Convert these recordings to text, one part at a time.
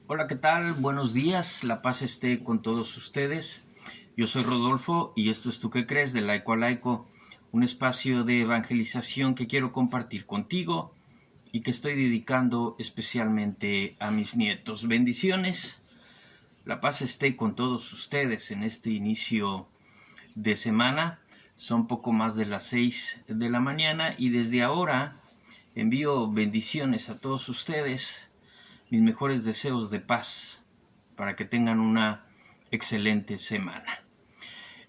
Hola, ¿qué tal? Buenos días, la paz esté con todos ustedes. Yo soy Rodolfo y esto es ¿Tú qué crees? De Laico a Laico, un espacio de evangelización que quiero compartir contigo y que estoy dedicando especialmente a mis nietos. Bendiciones, la paz esté con todos ustedes en este inicio de semana. Son poco más de las 6 de la mañana y desde ahora envío bendiciones a todos ustedes, mis mejores deseos de paz para que tengan una excelente semana.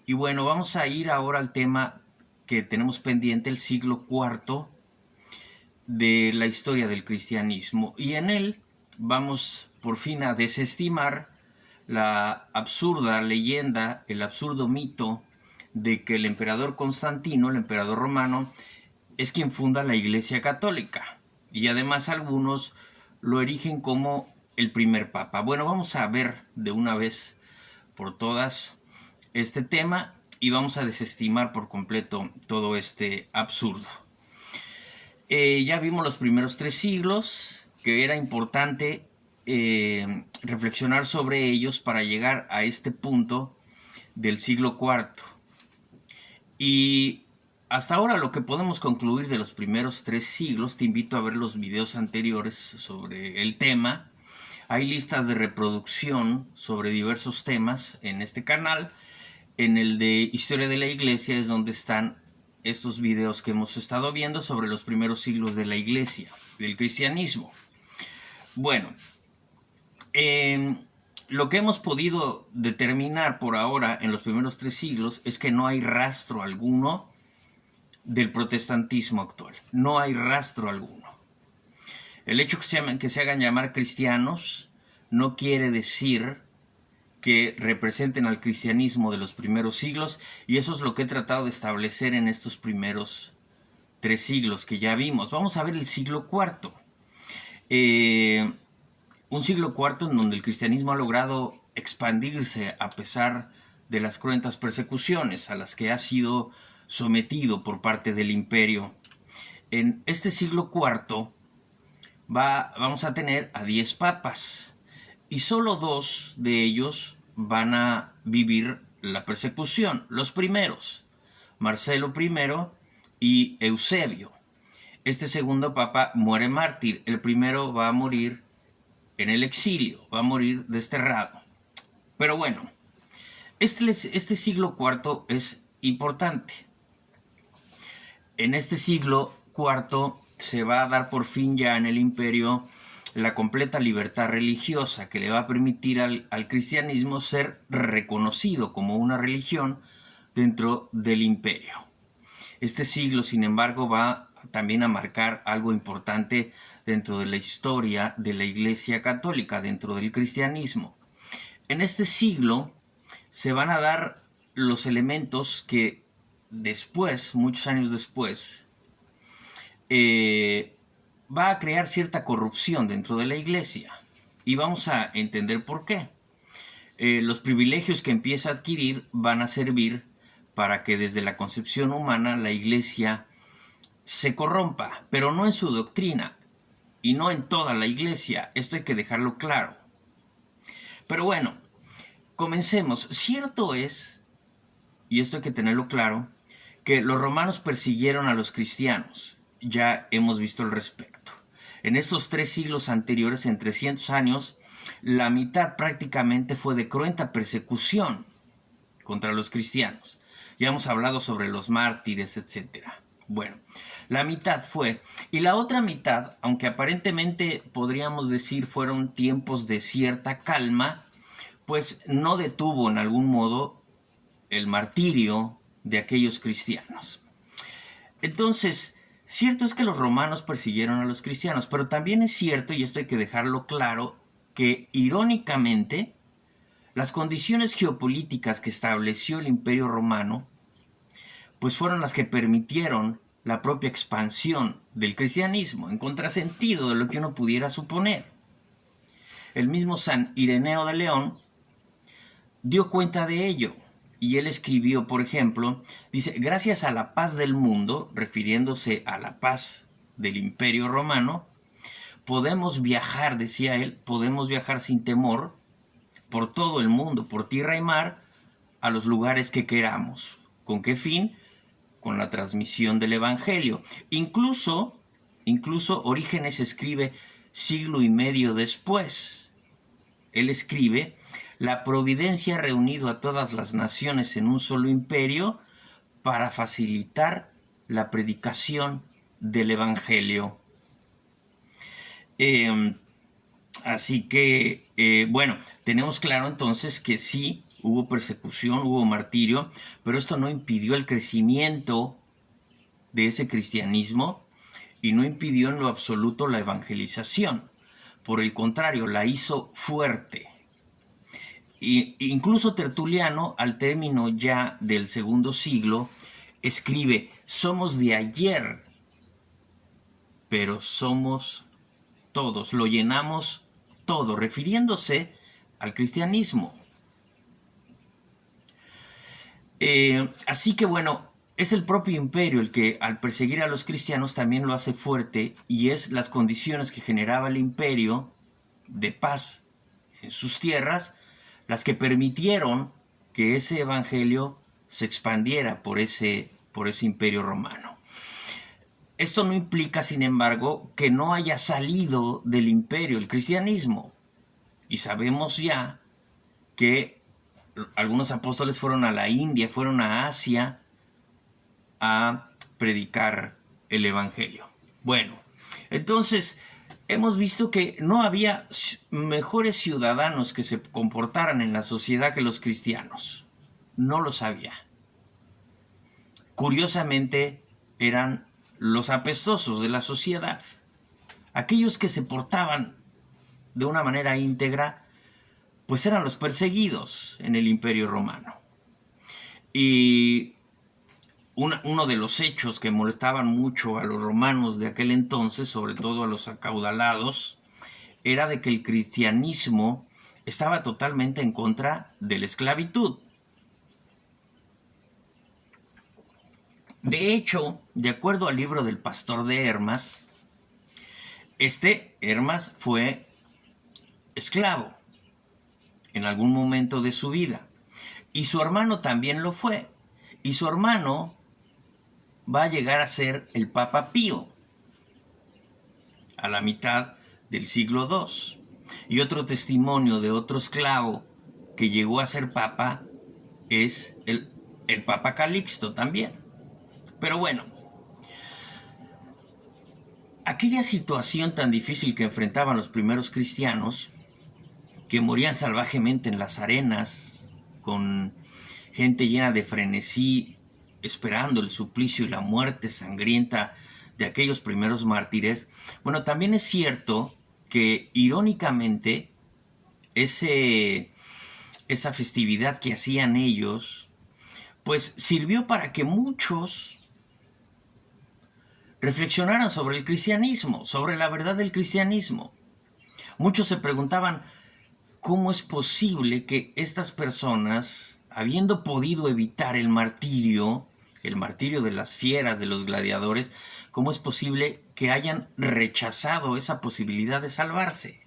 Y bueno, vamos a ir ahora al tema que tenemos pendiente, el siglo IV de la historia del cristianismo. Y en él vamos por fin a desestimar la absurda leyenda, el absurdo mito de que el emperador Constantino, el emperador romano, es quien funda la Iglesia Católica. Y además algunos lo erigen como el primer papa. Bueno, vamos a ver de una vez por todas este tema y vamos a desestimar por completo todo este absurdo. Ya vimos los primeros 3 siglos, que era importante reflexionar sobre ellos para llegar a este punto del siglo IV. Y hasta ahora lo que podemos concluir de los primeros 3 siglos, te invito a ver los videos anteriores sobre el tema. Hay listas de reproducción sobre diversos temas en este canal. En el de Historia de la Iglesia es donde están estos videos que hemos estado viendo sobre los primeros siglos de la Iglesia, del cristianismo. Bueno, lo que hemos podido determinar por ahora en los primeros 3 siglos es que no hay rastro alguno del protestantismo actual. No hay rastro alguno. El hecho que se hagan llamar cristianos no quiere decir que representen al cristianismo de los primeros siglos, y eso es lo que he tratado de establecer en estos primeros 3 siglos que ya vimos. Vamos a ver el siglo IV. Un siglo IV en donde el cristianismo ha logrado expandirse a pesar de las cruentas persecuciones a las que ha sido sometido por parte del imperio. En este siglo IV vamos a tener a 10 papas y solo 2 de ellos van a vivir la persecución. Los primeros, Marcelo I y Eusebio. Este segundo papa muere mártir. El primero va a morir en el exilio, va a morir desterrado. Pero bueno, este siglo IV es importante. En este siglo IV se va a dar por fin ya en el imperio la completa libertad religiosa que le va a permitir al cristianismo ser reconocido como una religión dentro del imperio. Este siglo, sin embargo, va también a marcar algo importante dentro de la historia de la Iglesia Católica, dentro del cristianismo. En este siglo se van a dar los elementos que después, muchos años después, va a crear cierta corrupción dentro de la Iglesia. Y vamos a entender por qué. Los privilegios que empieza a adquirir van a servir para que desde la concepción humana la Iglesia se corrompa, pero no en su doctrina y no en toda la Iglesia. Esto hay que dejarlo claro. Pero bueno, comencemos. Cierto es, y esto hay que tenerlo claro, que los romanos persiguieron a los cristianos. Ya hemos visto al respecto. En estos 3 siglos anteriores, en 300 años, la mitad prácticamente fue de cruenta persecución contra los cristianos. Ya hemos hablado sobre los mártires, etc. Bueno, la mitad fue. Y la otra mitad, aunque aparentemente podríamos decir fueron tiempos de cierta calma, pues no detuvo en algún modo el martirio de aquellos cristianos. Entonces, cierto es que los romanos persiguieron a los cristianos, pero también es cierto, y esto hay que dejarlo claro, que irónicamente las condiciones geopolíticas que estableció el Imperio Romano pues fueron las que permitieron la propia expansión del cristianismo, en contrasentido de lo que uno pudiera suponer. El mismo San Ireneo de León dio cuenta de ello, y él escribió, por ejemplo, dice, gracias a la paz del mundo, refiriéndose a la paz del Imperio Romano, podemos viajar, decía él, podemos viajar sin temor por todo el mundo, por tierra y mar, a los lugares que queramos. ¿Con qué fin? Con la transmisión del Evangelio. Incluso Orígenes escribe siglo y medio después. Él escribe: la providencia ha reunido a todas las naciones en un solo imperio para facilitar la predicación del Evangelio. Así que, bueno, tenemos claro entonces que sí, hubo persecución, hubo martirio, pero esto no impidió el crecimiento de ese cristianismo y no impidió en lo absoluto la evangelización. Por el contrario, la hizo fuerte. Y incluso Tertuliano, al término ya del segundo siglo, escribe: somos de ayer, pero somos todos, lo llenamos todo, refiriéndose al cristianismo. Así que bueno, es el propio imperio el que al perseguir a los cristianos también lo hace fuerte, y es las condiciones que generaba el imperio de paz en sus tierras las que permitieron que ese evangelio se expandiera por ese imperio romano. Esto no implica, sin embargo, que no haya salido del imperio el cristianismo. Y sabemos ya que algunos apóstoles fueron a la India, fueron a Asia a predicar el evangelio. Bueno, entonces hemos visto que no había mejores ciudadanos que se comportaran en la sociedad que los cristianos. No los había. Curiosamente, eran los apestosos de la sociedad. Aquellos que se portaban de una manera íntegra, pues eran los perseguidos en el Imperio Romano. Y uno de los hechos que molestaban mucho a los romanos de aquel entonces, sobre todo a los acaudalados, era de que el cristianismo estaba totalmente en contra de la esclavitud. De hecho, de acuerdo al libro del pastor de Hermas, Hermas fue esclavo en algún momento de su vida, y su hermano también lo fue, y su hermano va a llegar a ser el Papa Pío a la mitad del siglo II. Y otro testimonio de otro esclavo que llegó a ser papa es el Papa Calixto también. Pero bueno, aquella situación tan difícil que enfrentaban los primeros cristianos, que morían salvajemente en las arenas, con gente llena de frenesí, esperando el suplicio y la muerte sangrienta de aquellos primeros mártires. Bueno, también es cierto que, irónicamente, esa festividad que hacían ellos, pues sirvió para que muchos reflexionaran sobre el cristianismo, sobre la verdad del cristianismo. Muchos se preguntaban: ¿cómo es posible que estas personas, habiendo podido evitar el martirio de las fieras, de los gladiadores, cómo es posible que hayan rechazado esa posibilidad de salvarse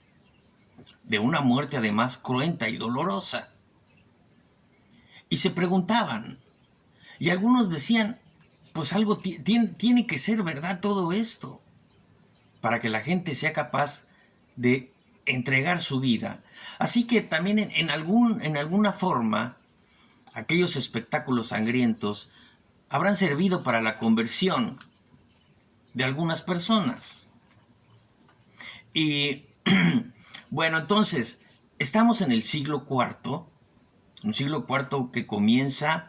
de una muerte además cruenta y dolorosa? Y se preguntaban, y algunos decían: pues algo tiene que ser verdad todo esto, para que la gente sea capaz de entregar su vida. Así que también en alguna forma, aquellos espectáculos sangrientos habrán servido para la conversión de algunas personas. Y bueno, entonces, estamos en el siglo IV, un siglo IV que comienza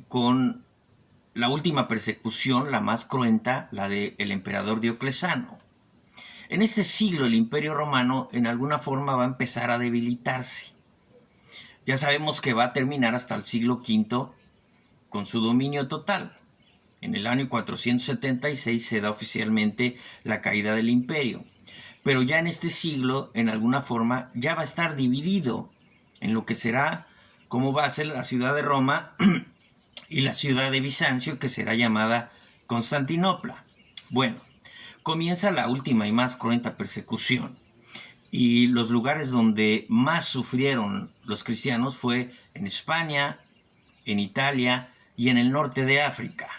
con la última persecución, la más cruenta, la del emperador Diocleciano. En este siglo el Imperio Romano en alguna forma va a empezar a debilitarse. Ya sabemos que va a terminar hasta el siglo V con su dominio total. En el año 476 se da oficialmente la caída del imperio. Pero ya en este siglo, en alguna forma, ya va a estar dividido en lo que será, cómo va a ser la ciudad de Roma y la ciudad de Bizancio, que será llamada Constantinopla. Bueno, comienza la última y más cruenta persecución. Y los lugares donde más sufrieron los cristianos fue en España, en Italia y en el norte de África.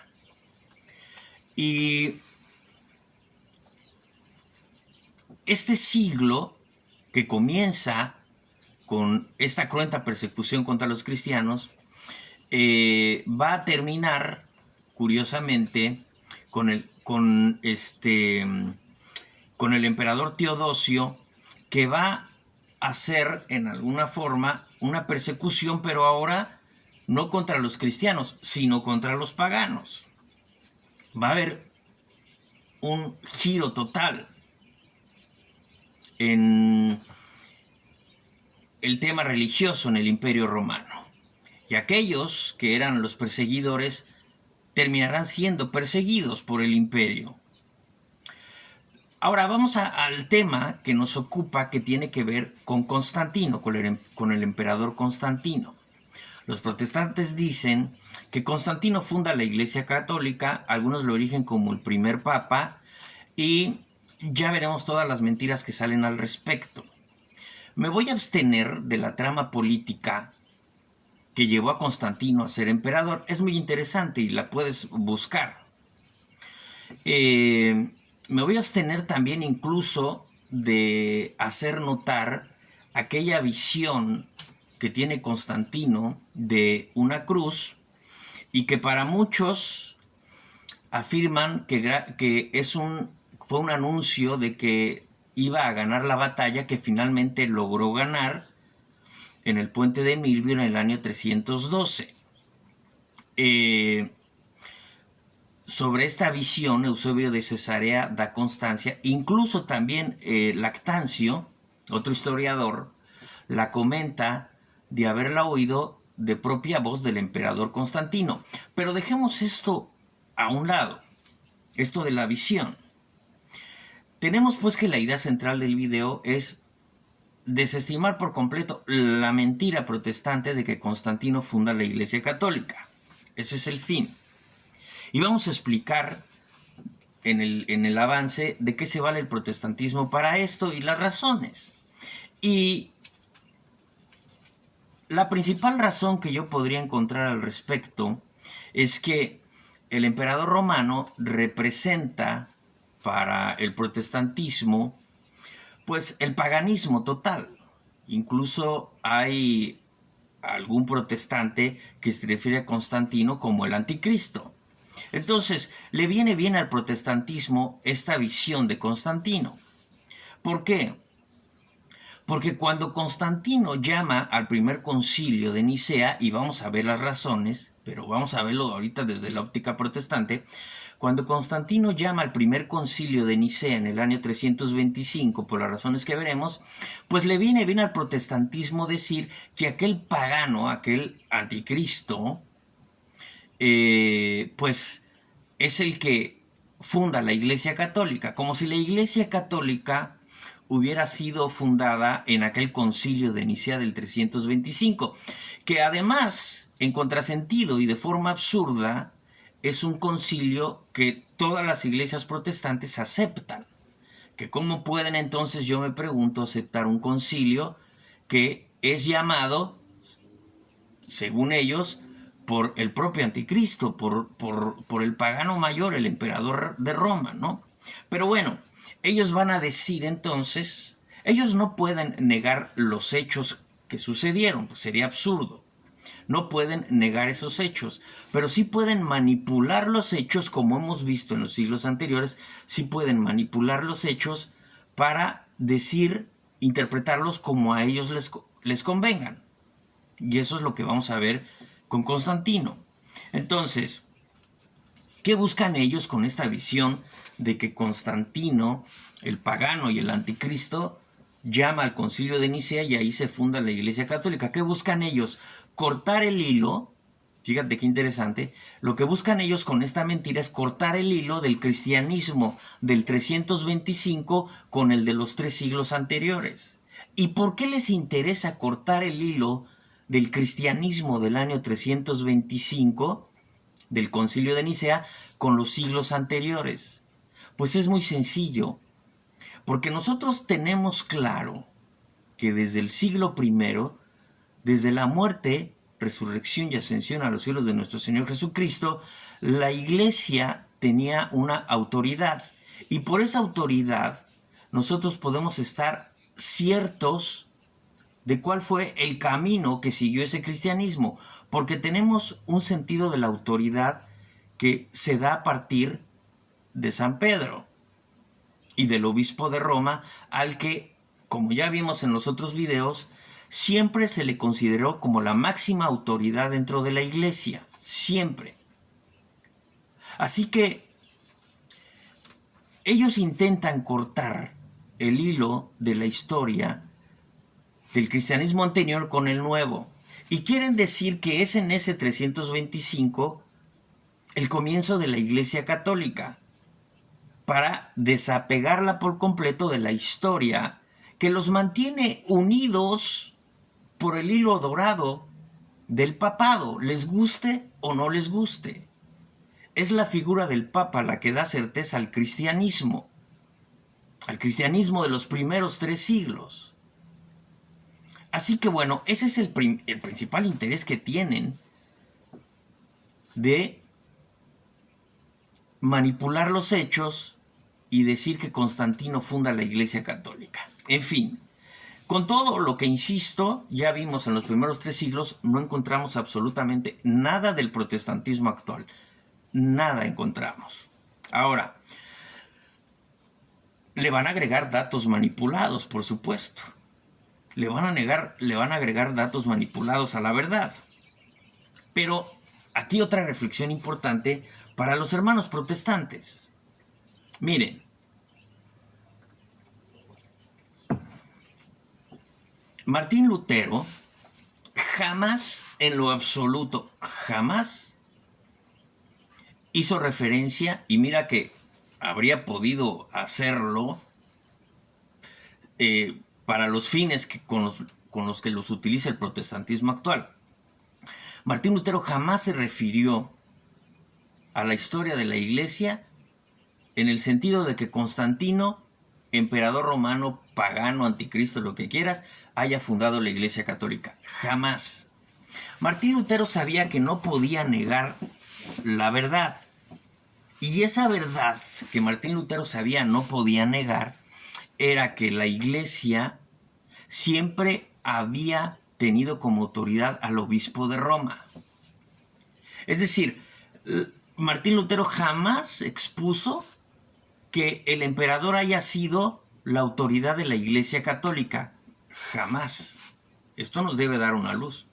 Y este siglo que comienza con esta cruenta persecución contra los cristianos, va a terminar, curiosamente, con el emperador Teodosio, que va a hacer en alguna forma una persecución, pero ahora no contra los cristianos, sino contra los paganos. Va a haber un giro total en el tema religioso en el Imperio Romano. Y aquellos que eran los perseguidores terminarán siendo perseguidos por el imperio. Ahora vamos al tema que nos ocupa, que tiene que ver con Constantino, con el emperador Constantino. Los protestantes dicen que Constantino funda la Iglesia Católica, algunos lo eligen como el primer papa, y ya veremos todas las mentiras que salen al respecto. Me voy a abstener de la trama política que llevó a Constantino a ser emperador. Es muy interesante y la puedes buscar. Me voy a abstener también incluso de hacer notar aquella visión que tiene Constantino de una cruz y que para muchos afirman que fue un anuncio de que iba a ganar la batalla, que finalmente logró ganar en el puente de Milvio en el año 312. Sobre esta visión, Eusebio de Cesarea da constancia, incluso también Lactancio, otro historiador, la comenta de haberla oído de propia voz del emperador Constantino. Pero dejemos esto a un lado, esto de la visión. Tenemos pues que la idea central del video es desestimar por completo la mentira protestante de que Constantino funda la Iglesia Católica. Ese es el fin. Y vamos a explicar en el avance de qué se vale el protestantismo para esto y las razones. Y la principal razón que yo podría encontrar al respecto es que el emperador romano representa para el protestantismo pues el paganismo total. Incluso hay algún protestante que se refiere a Constantino como el anticristo. Entonces, le viene bien al protestantismo esta visión de Constantino. ¿Por qué? Porque cuando Constantino llama al primer concilio de Nicea, y vamos a ver las razones, pero vamos a verlo ahorita desde la óptica protestante, cuando Constantino llama al primer concilio de Nicea en el año 325, por las razones que veremos, pues le viene bien al protestantismo decir que aquel pagano, aquel anticristo, pues es el que funda la Iglesia Católica, como si la Iglesia Católica hubiera sido fundada en aquel concilio de Nicea del 325, que además, en contrasentido y de forma absurda, es un concilio que todas las iglesias protestantes aceptan. Que cómo pueden entonces, yo me pregunto, aceptar un concilio que es llamado, según ellos, por el propio anticristo, por el pagano mayor, el emperador de Roma, ¿no? Pero bueno, ellos van a decir entonces, ellos no pueden negar los hechos que sucedieron, pues sería absurdo. No pueden negar esos hechos, pero sí pueden manipular los hechos, como hemos visto en los siglos anteriores, sí pueden manipular los hechos para decir, interpretarlos como a ellos les convengan. Y eso es lo que vamos a ver con Constantino. Entonces, ¿qué buscan ellos con esta visión de que Constantino, el pagano y el anticristo, llama al concilio de Nicea y ahí se funda la Iglesia Católica? ¿Qué buscan ellos? Cortar el hilo. Fíjate qué interesante. Lo que buscan ellos con esta mentira es cortar el hilo del cristianismo del 325 con el de los 3 siglos anteriores. ¿Y por qué les interesa cortar el hilo del cristianismo del año 325, del concilio de Nicea, con los siglos anteriores? Pues es muy sencillo, porque nosotros tenemos claro que desde el siglo primero, desde la muerte, resurrección y ascensión a los cielos de nuestro Señor Jesucristo, la Iglesia tenía una autoridad. Y por esa autoridad nosotros podemos estar ciertos de cuál fue el camino que siguió ese cristianismo, porque tenemos un sentido de la autoridad que se da a partir de San Pedro y del obispo de Roma, al que, como ya vimos en los otros videos, siempre se le consideró como la máxima autoridad dentro de la Iglesia, siempre. Así que ellos intentan cortar el hilo de la historia del cristianismo anterior con el nuevo, y quieren decir que es en ese 325 el comienzo de la Iglesia Católica, para desapegarla por completo de la historia que los mantiene unidos por el hilo dorado del papado, les guste o no les guste. Es la figura del Papa la que da certeza al cristianismo de los primeros 3 siglos. Así que bueno, ese es el principal interés que tienen de manipular los hechos y decir que Constantino funda la Iglesia Católica. En fin, con todo lo que insisto, ya vimos en los primeros 3 siglos, no encontramos absolutamente nada del protestantismo actual. Nada encontramos. Ahora, le van a agregar datos manipulados, por supuesto. Le van a agregar datos manipulados a la verdad. Pero aquí otra reflexión importante para los hermanos protestantes. Miren, Martín Lutero jamás, en lo absoluto, jamás hizo referencia, y mira que habría podido hacerlo para los fines con los que los utiliza el protestantismo actual. Martín Lutero jamás se refirió a la historia de la Iglesia en el sentido de que Constantino, emperador romano, pagano, anticristo, lo que quieras, haya fundado la Iglesia Católica. Jamás. Martín Lutero sabía que no podía negar la verdad. Y esa verdad que Martín Lutero sabía no podía negar era que la Iglesia siempre había tenido como autoridad al obispo de Roma. Es decir, Martín Lutero jamás expuso que el emperador haya sido la autoridad de la Iglesia Católica. Jamás. Esto nos debe dar una luz.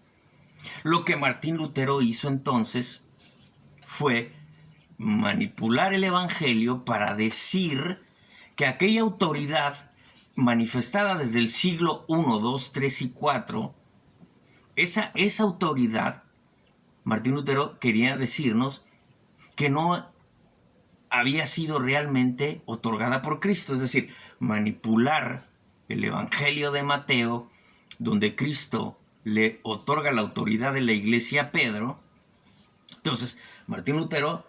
Lo que Martín Lutero hizo entonces fue manipular el Evangelio para decir que aquella autoridad manifestada desde el siglo I, II, III y IV, esa autoridad, Martín Lutero quería decirnos que no había sido realmente otorgada por Cristo. Es decir, manipular el Evangelio de Mateo, donde Cristo le otorga la autoridad de la Iglesia a Pedro. Entonces, Martín Lutero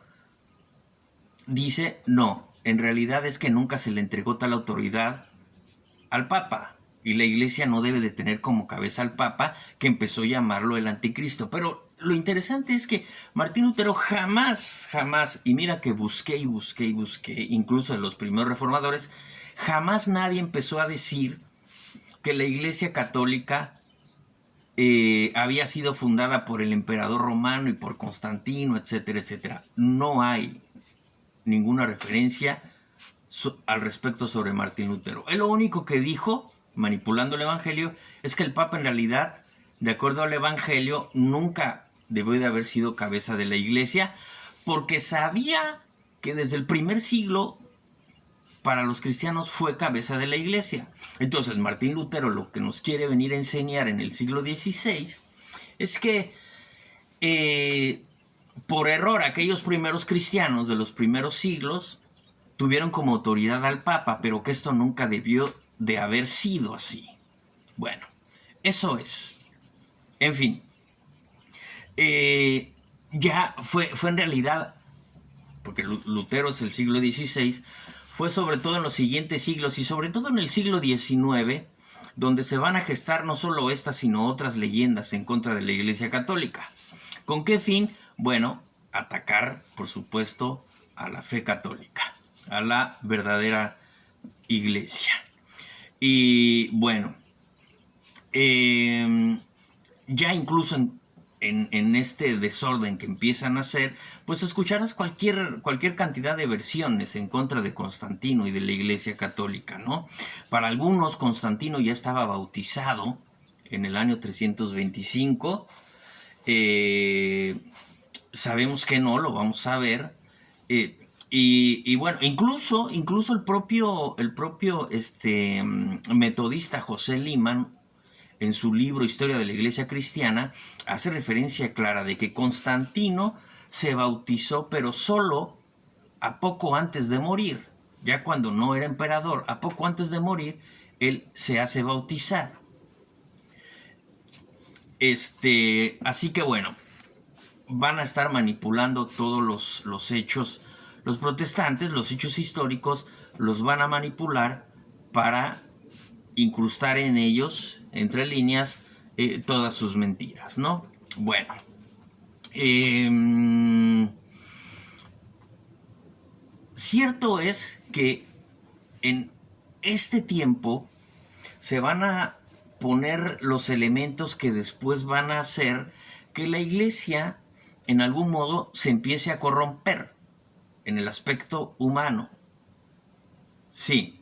dice, no, en realidad es que nunca se le entregó tal autoridad al Papa, y la Iglesia no debe de tener como cabeza al Papa, que empezó a llamarlo el anticristo. Pero lo interesante es que Martín Lutero jamás, y mira que busqué, incluso de los primeros reformadores, jamás nadie empezó a decir que la Iglesia Católica había sido fundada por el emperador romano y por Constantino, etcétera, etcétera. No hay ninguna referencia al respecto sobre Martín Lutero. Él lo único que dijo, manipulando el Evangelio, es que el Papa en realidad, de acuerdo al Evangelio, nunca debió de haber sido cabeza de la Iglesia, porque sabía que desde el primer siglo para los cristianos fue cabeza de la Iglesia. Entonces Martín Lutero lo que nos quiere venir a enseñar en el siglo XVI es que por error aquellos primeros cristianos de los primeros siglos tuvieron como autoridad al Papa, pero que esto nunca debió de haber sido así. Bueno, eso es. En fin, ya fue en realidad, porque Lutero es el siglo XVI, fue sobre todo en los siguientes siglos y sobre todo en el siglo XIX, donde se van a gestar no solo estas, sino otras leyendas en contra de la Iglesia Católica. ¿Con qué fin? Bueno, atacar, por supuesto, a la fe católica, a la verdadera Iglesia. Y bueno, ya incluso en este desorden que empiezan a hacer, pues escucharás cualquier cantidad de versiones en contra de Constantino y de la Iglesia Católica, ¿no? Para algunos, Constantino ya estaba bautizado en el año 325. Sabemos que no, lo vamos a ver. Y bueno, incluso el propio metodista José Liman, en su libro Historia de la Iglesia Cristiana, hace referencia clara de que Constantino se bautizó, pero solo a poco antes de morir. Ya cuando no era emperador, a poco antes de morir, él se hace bautizar. Así que bueno, van a estar manipulando todos los hechos. Los protestantes, los hechos históricos, los van a manipular para incrustar en ellos, entre líneas, todas sus mentiras, ¿no? Bueno, cierto es que en este tiempo se van a poner los elementos que después van a hacer que la Iglesia en algún modo se empiece a corromper en el aspecto humano. Sí,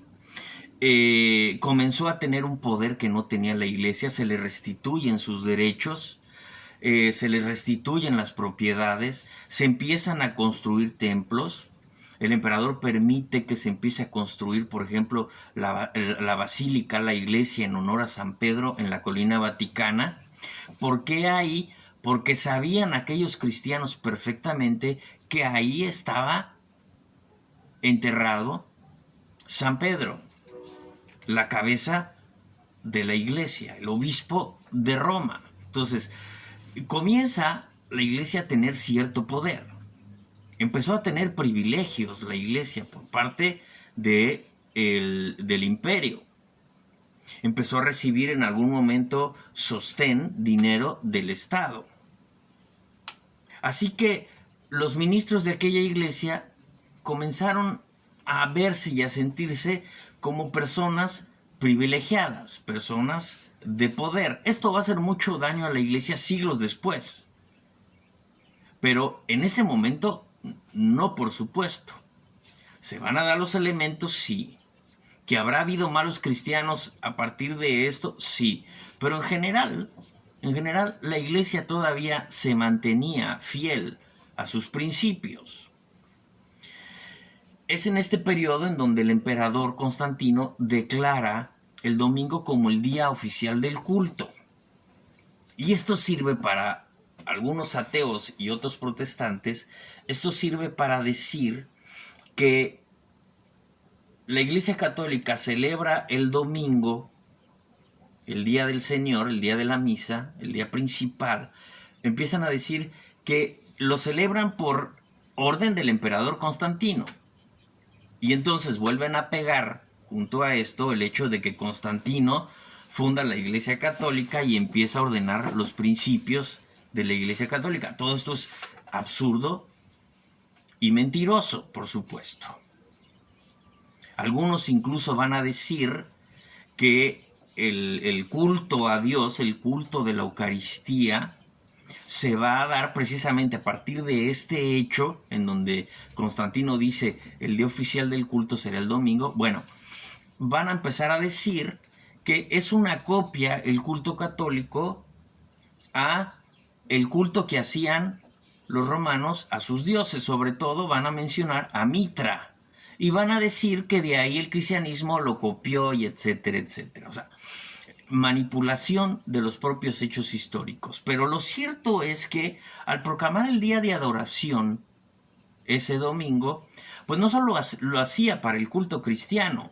comenzó a tener un poder que no tenía la Iglesia, se le restituyen sus derechos, se les restituyen las propiedades, se empiezan a construir templos. El emperador permite que se empiece a construir, por ejemplo, la basílica, la iglesia en honor a San Pedro en la colina vaticana. ¿Por qué ahí? Porque sabían aquellos cristianos perfectamente que ahí estaba enterrado San Pedro, la cabeza de la iglesia, el obispo de Roma. Entonces, comienza la iglesia a tener cierto poder. Empezó a tener privilegios la iglesia por parte del imperio. Empezó a recibir en algún momento sostén, dinero del Estado. Así que los ministros de aquella iglesia comenzaron a verse y a sentirse como personas privilegiadas, personas de poder. Esto va a hacer mucho daño a la iglesia siglos después. Pero en este momento, no, por supuesto. Se van a dar los elementos, sí. ¿Que habrá habido malos cristianos a partir de esto? Sí. Pero en general, la iglesia todavía se mantenía fiel a sus principios. Es en este periodo en donde el emperador Constantino declara el domingo como el día oficial del culto. Y esto sirve para algunos ateos y otros protestantes, esto sirve para decir que la Iglesia Católica celebra el domingo, el día del Señor, el día de la misa, el día principal. Empiezan a decir que lo celebran por orden del emperador Constantino. Y entonces vuelven a pegar junto a esto el hecho de que Constantino funda la Iglesia Católica y empieza a ordenar los principios de la Iglesia Católica. Todo esto es absurdo y mentiroso, por supuesto. Algunos incluso van a decir que el culto a Dios, el culto de la Eucaristía, se va a dar precisamente a partir de este hecho, en donde Constantino dice el día oficial del culto será el domingo. Bueno, van a empezar a decir que es una copia el culto católico a el culto que hacían los romanos a sus dioses. Sobre todo van a mencionar a Mitra y van a decir que de ahí el cristianismo lo copió y etcétera, etcétera. O sea, manipulación de los propios hechos históricos. Pero lo cierto es que al proclamar el día de adoración ese domingo, pues no solo lo hacía para el culto cristiano,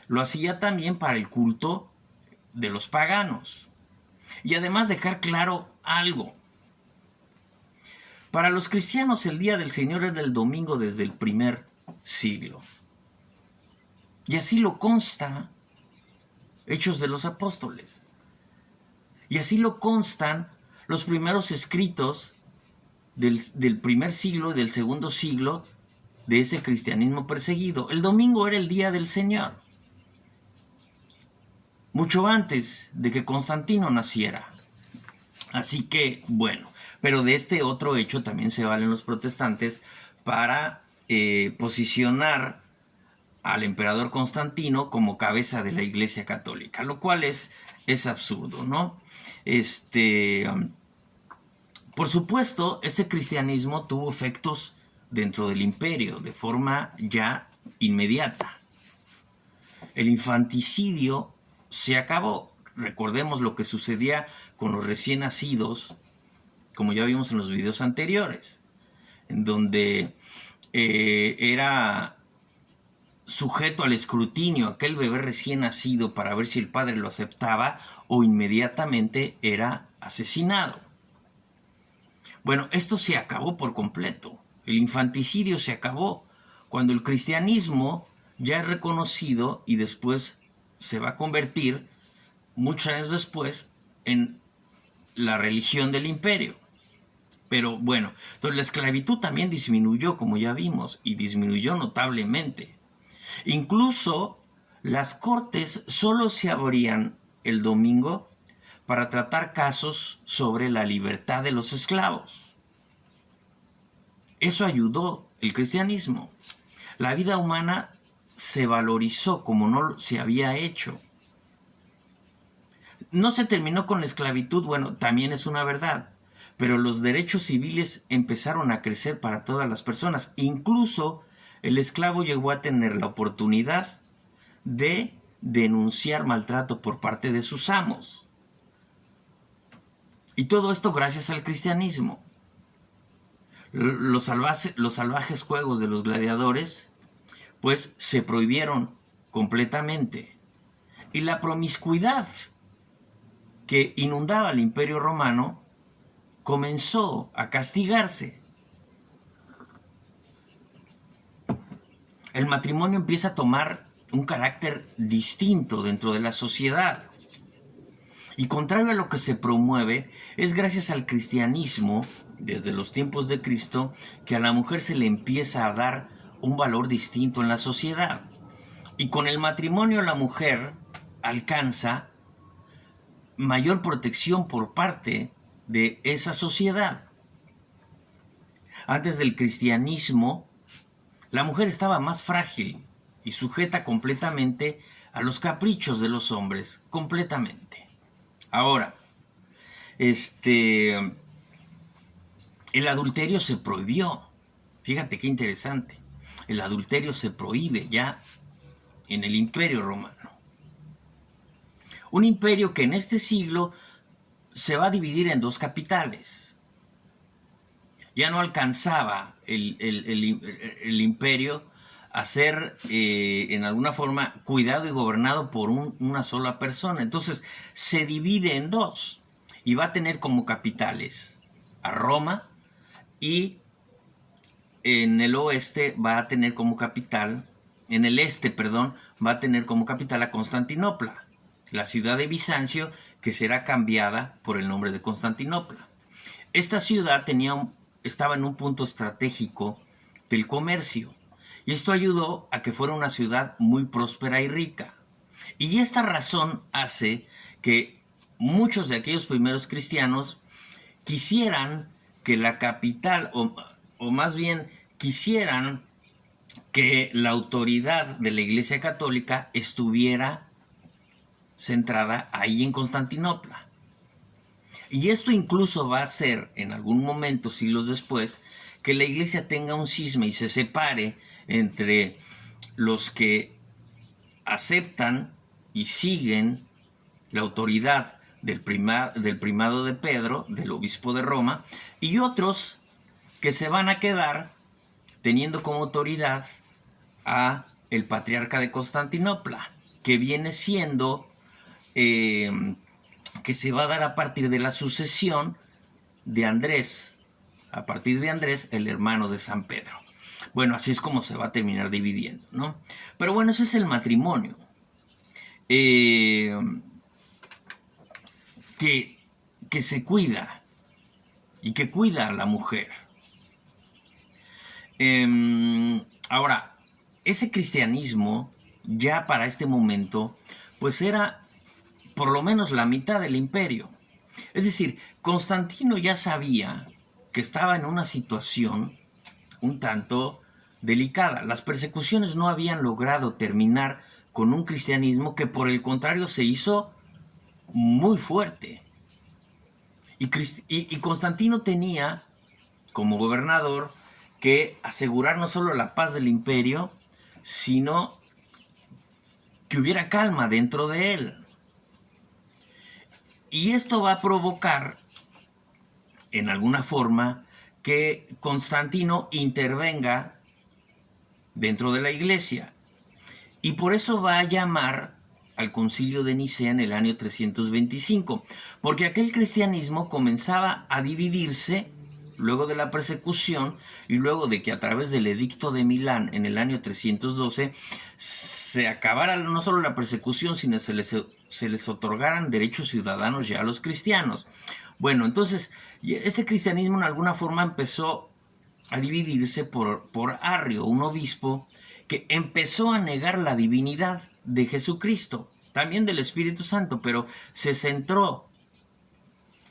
lo hacía también para el culto de los paganos. Y además dejar claro algo. Para los cristianos el día del Señor era el domingo desde el primer siglo. Y así lo consta Hechos de los Apóstoles. Y así lo constan los primeros escritos del primer siglo y del segundo siglo de ese cristianismo perseguido. El domingo era el día del Señor, mucho antes de que Constantino naciera. Así que, bueno, pero de este otro hecho también se valen los protestantes para posicionar al emperador Constantino como cabeza de la Iglesia Católica, lo cual es absurdo, ¿no? Por supuesto, ese cristianismo tuvo efectos dentro del imperio de forma ya inmediata. El infanticidio se acabó. Recordemos lo que sucedía con los recién nacidos, como ya vimos en los videos anteriores, en donde era sujeto al escrutinio aquel bebé recién nacido para ver si el padre lo aceptaba o inmediatamente era asesinado. Bueno, esto se acabó por completo. El infanticidio se acabó cuando el cristianismo ya es reconocido y después se va a convertir, muchos años después, en la religión del imperio. Pero bueno, entonces la esclavitud también disminuyó, como ya vimos, y disminuyó notablemente. Incluso las cortes solo se abrían el domingo para tratar casos sobre la libertad de los esclavos. Eso ayudó el cristianismo. La vida humana se valorizó como no se había hecho. No se terminó con la esclavitud, bueno, también es una verdad, pero los derechos civiles empezaron a crecer para todas las personas. Incluso el esclavo llegó a tener la oportunidad de denunciar maltrato por parte de sus amos. Y todo esto gracias al cristianismo. Los salvajes juegos de los gladiadores, pues se prohibieron completamente. Y la promiscuidad que inundaba el Imperio Romano comenzó a castigarse. El matrimonio empieza a tomar un carácter distinto dentro de la sociedad. Y contrario a lo que se promueve, es gracias al cristianismo, desde los tiempos de Cristo, que a la mujer se le empieza a dar un valor distinto en la sociedad. Y con el matrimonio la mujer alcanza mayor protección por parte de esa sociedad. Antes del cristianismo, la mujer estaba más frágil y sujeta completamente a los caprichos de los hombres, completamente. Ahora, el adulterio se prohibió. Fíjate qué interesante. El adulterio se prohíbe ya en el Imperio Romano. Un imperio que en este siglo se va a dividir en dos capitales. Ya no alcanzaba el imperio a ser en alguna forma cuidado y gobernado por una sola persona. Entonces se divide en dos y va a tener como capitales a Roma, y en el oeste va a tener como capital, en el este, perdón, va a tener como capital a Constantinopla, la ciudad de Bizancio, que será cambiada por el nombre de Constantinopla. Esta ciudad estaba en un punto estratégico del comercio, y esto ayudó a que fuera una ciudad muy próspera y rica. Y esta razón hace que muchos de aquellos primeros cristianos quisieran que la capital, o más bien quisieran que la autoridad de la Iglesia Católica estuviera centrada ahí en Constantinopla. Y esto incluso va a hacer, en algún momento, siglos después, que la Iglesia tenga un cisma y se separe entre los que aceptan y siguen la autoridad del primado de Pedro, del obispo de Roma, y otros que se van a quedar teniendo como autoridad a el patriarca de Constantinopla, que viene siendo, que se va a dar a partir de la sucesión de Andrés, a partir de Andrés, el hermano de San Pedro. Bueno, así es como se va a terminar dividiendo, ¿no? Pero bueno, ese es el matrimonio. Eh, que, que se cuida y que cuida a la mujer. Ahora, ese cristianismo ya para este momento, pues era por lo menos la mitad del imperio. Es decir, Constantino ya sabía que estaba en una situación un tanto delicada. Las persecuciones no habían logrado terminar con un cristianismo que por el contrario se hizo muy fuerte. Y Constantino tenía como gobernador que asegurar no solo la paz del imperio, sino que hubiera calma dentro de él. Y esto va a provocar, en alguna forma, que Constantino intervenga dentro de la iglesia. Y por eso va a llamar al concilio de Nicea en el año 325, porque aquel cristianismo comenzaba a dividirse luego de la persecución y luego de que a través del edicto de Milán en el año 312 se acabara no solo la persecución, sino se les otorgaran derechos ciudadanos ya a los cristianos. Bueno, entonces ese cristianismo en alguna forma empezó a dividirse por Arrio, un obispo que empezó a negar la divinidad de Jesucristo, también del Espíritu Santo, pero se centró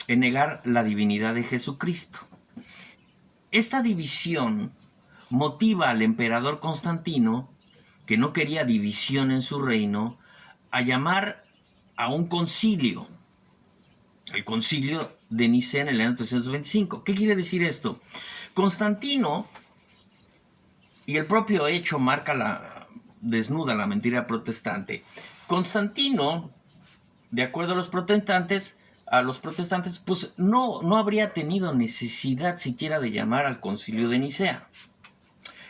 en negar la divinidad de Jesucristo. Esta división motiva al emperador Constantino, que no quería división en su reino, a llamar a un concilio, el concilio de Nicea en el año 325. ¿Qué quiere decir esto? Constantino, y el propio hecho desnuda la mentira protestante. Constantino, de acuerdo a los protestantes, pues no habría tenido necesidad siquiera de llamar al concilio de Nicea.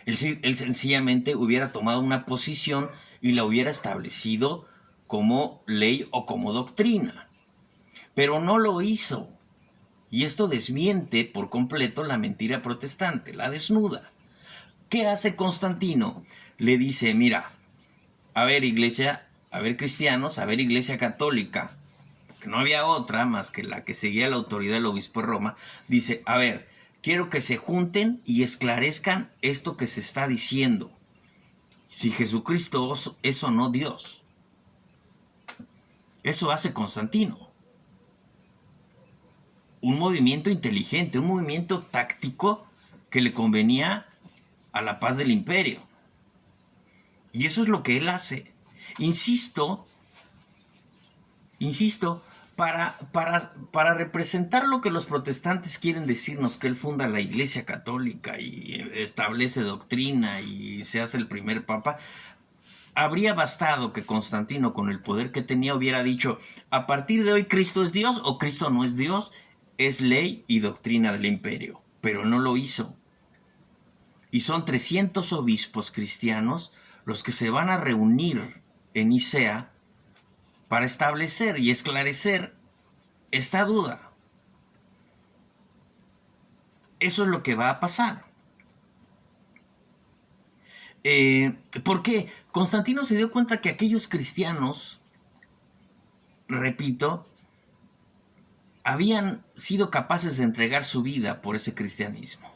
Él sencillamente hubiera tomado una posición y la hubiera establecido como ley o como doctrina. Pero no lo hizo. Y esto desmiente por completo la mentira protestante, la desnuda. ¿Qué hace Constantino? Le dice, mira, a ver iglesia, a ver cristianos, a ver iglesia católica, porque no había otra más que la que seguía la autoridad del obispo de Roma, dice, a ver, quiero que se junten y esclarezcan esto que se está diciendo. Si Jesucristo es o no Dios. Eso hace Constantino. Un movimiento inteligente, un movimiento táctico que le convenía a la paz del imperio. Y eso es lo que él hace. Insisto, para representar lo que los protestantes quieren decirnos, que él funda la Iglesia Católica y establece doctrina y se hace el primer papa, habría bastado que Constantino, con el poder que tenía, hubiera dicho, a partir de hoy Cristo es Dios o Cristo no es Dios, es ley y doctrina del imperio. Pero no lo hizo. Y son 300 obispos cristianos los que se van a reunir en Nicea para establecer y esclarecer esta duda. Eso es lo que va a pasar. ¿Por qué? Constantino se dio cuenta que aquellos cristianos, repito, habían sido capaces de entregar su vida por ese cristianismo.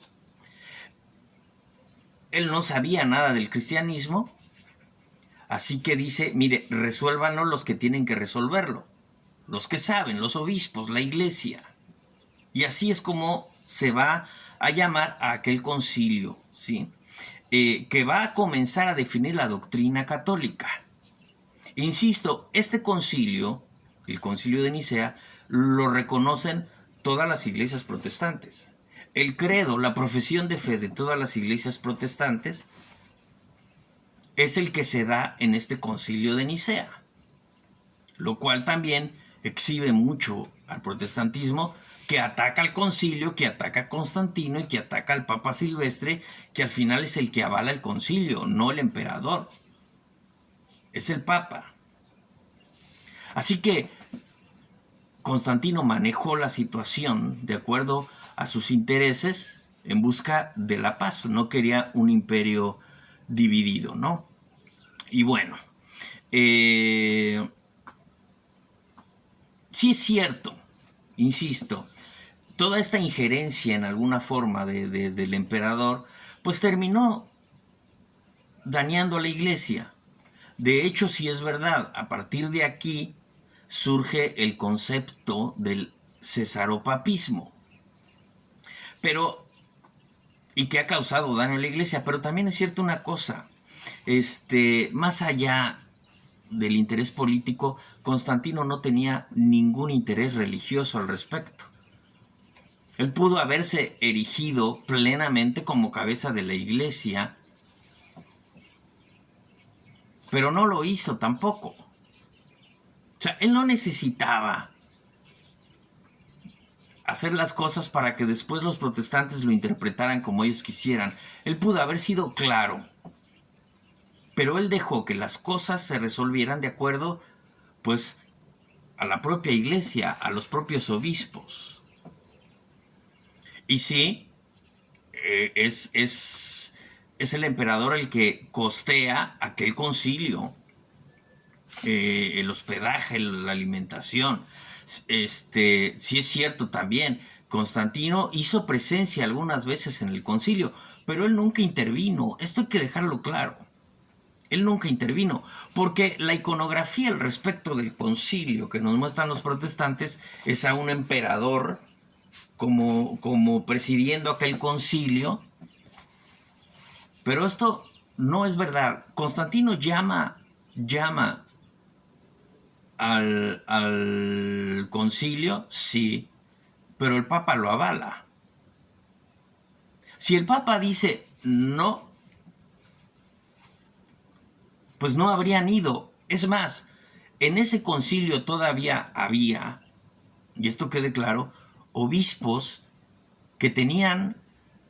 Él no sabía nada del cristianismo, así que dice, mire, resuélvanlo los que tienen que resolverlo, los que saben, los obispos, la iglesia. Y así es como se va a llamar a aquel concilio, ¿sí? Que va a comenzar a definir la doctrina católica. Insisto, este concilio, el concilio de Nicea, lo reconocen todas las iglesias protestantes. El credo, la profesión de fe de todas las iglesias protestantes, es el que se da en este concilio de Nicea, lo cual también exhibe mucho al protestantismo, que ataca al concilio, que ataca a Constantino y que ataca al Papa Silvestre, que al final es el que avala el concilio, no el emperador. Es el Papa. Así que Constantino manejó la situación de acuerdo a sus intereses, en busca de la paz, no quería un imperio dividido, ¿no? Y bueno, sí es cierto, insisto, toda esta injerencia en alguna forma del emperador, pues terminó dañando a la iglesia. De hecho, sí es verdad, a partir de aquí surge el concepto del cesaropapismo, pero, y que ha causado daño a la iglesia, pero también es cierto una cosa, más allá del interés político, Constantino no tenía ningún interés religioso al respecto. Él pudo haberse erigido plenamente como cabeza de la iglesia, pero no lo hizo tampoco. O sea, él no necesitaba hacer las cosas para que después los protestantes lo interpretaran como ellos quisieran. Él pudo haber sido claro, pero él dejó que las cosas se resolvieran de acuerdo, pues, a la propia iglesia, a los propios obispos. Y sí, es el emperador el que costea aquel concilio, el hospedaje, la alimentación. Sí es cierto también, Constantino hizo presencia algunas veces en el concilio, pero él nunca intervino. Esto hay que dejarlo claro. Él nunca intervino, porque la iconografía al respecto del concilio que nos muestran los protestantes es a un emperador como presidiendo aquel concilio, pero esto no es verdad. Constantino llama al concilio, sí, pero el Papa lo avala. Si el Papa dice no, pues no habrían ido. Es más, en ese concilio todavía había, y esto quede claro, obispos que tenían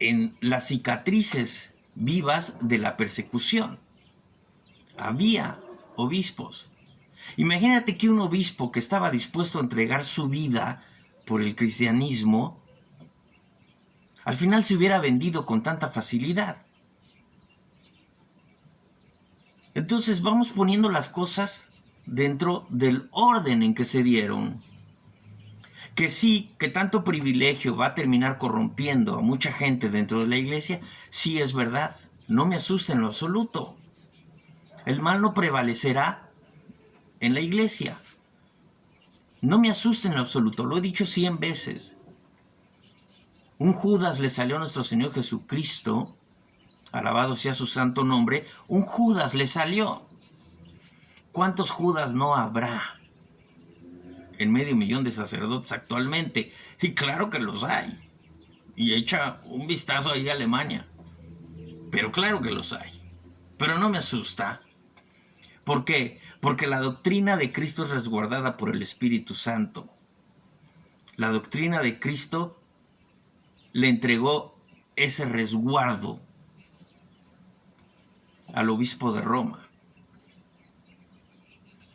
en las cicatrices vivas de la persecución. Había obispos. Imagínate que un obispo que estaba dispuesto a entregar su vida por el cristianismo, al final se hubiera vendido con tanta facilidad. Entonces vamos poniendo las cosas dentro del orden en que se dieron. Que sí, que tanto privilegio va a terminar corrompiendo a mucha gente dentro de la iglesia, sí es verdad. No me asusta en lo absoluto. El mal no prevalecerá en la iglesia. No me asusta en lo absoluto, lo he dicho 100 veces. Un Judas le salió a nuestro Señor Jesucristo, alabado sea su santo nombre, un Judas le salió. ¿Cuántos Judas no habrá en 500,000 de sacerdotes actualmente? Y claro que los hay. Y echa un vistazo ahí a Alemania. Pero claro que los hay. Pero no me asusta. ¿Por qué? Porque la doctrina de Cristo es resguardada por el Espíritu Santo. La doctrina de Cristo le entregó ese resguardo al obispo de Roma.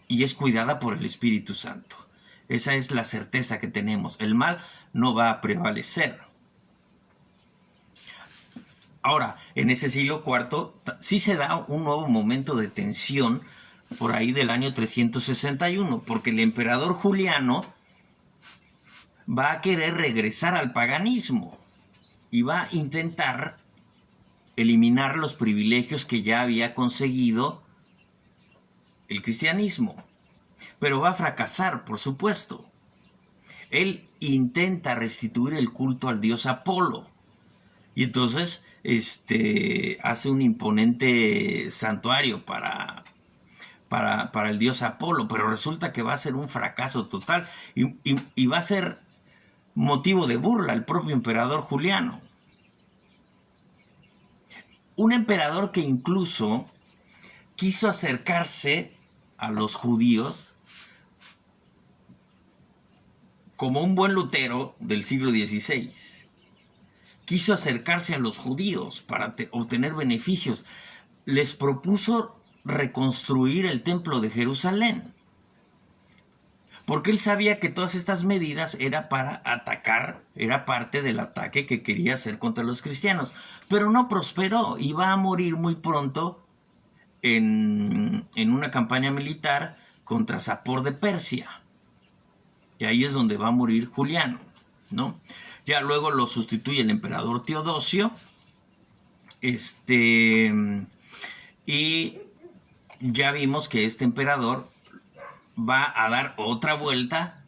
Y es cuidada por el Espíritu Santo. Esa es la certeza que tenemos. El mal no va a prevalecer. Ahora, en ese siglo IV sí se da un nuevo momento de tensión por ahí del año 361, porque el emperador Juliano va a querer regresar al paganismo y va a intentar eliminar los privilegios que ya había conseguido el cristianismo. Pero va a fracasar, por supuesto. Él intenta restituir el culto al dios Apolo. Y entonces hace un imponente santuario para el dios Apolo, pero resulta que va a ser un fracaso total y va a ser motivo de burla el propio emperador Juliano. Un emperador que incluso quiso acercarse a los judíos como un buen Lutero del siglo XVI. Quiso acercarse a los judíos para obtener beneficios. Les propuso reconstruir el templo de Jerusalén. porque él sabía que todas estas medidas era para atacar, era parte del ataque que quería hacer contra los cristianos, pero no prosperó, iba a morir muy pronto en una campaña militar contra Sapor de Persia, y ahí es donde va a morir Juliano, ¿no? Ya luego lo sustituye el emperador Teodosio, y ya vimos que este emperador va a dar otra vuelta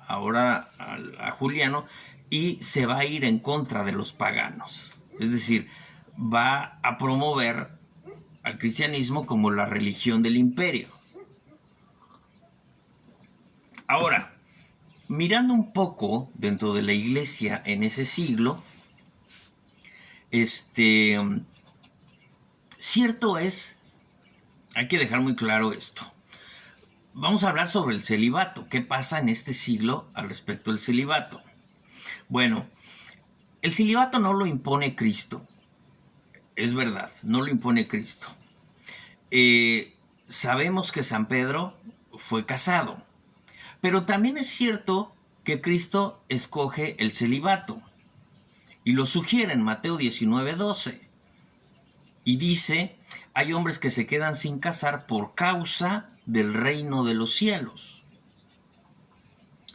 ahora a Juliano y se va a ir en contra de los paganos. Es decir, va a promover al cristianismo como la religión del imperio. Ahora, mirando un poco dentro de la iglesia en ese siglo, cierto es, hay que dejar muy claro esto. Vamos a hablar sobre el celibato. ¿Qué pasa en este siglo al respecto del celibato? Bueno, el celibato no lo impone Cristo. Es verdad, no lo impone Cristo. Sabemos que San Pedro fue casado, pero también es cierto que Cristo escoge el celibato y lo sugiere en Mateo 19:12 y dice: hay hombres que se quedan sin casar por causa del reino de los cielos.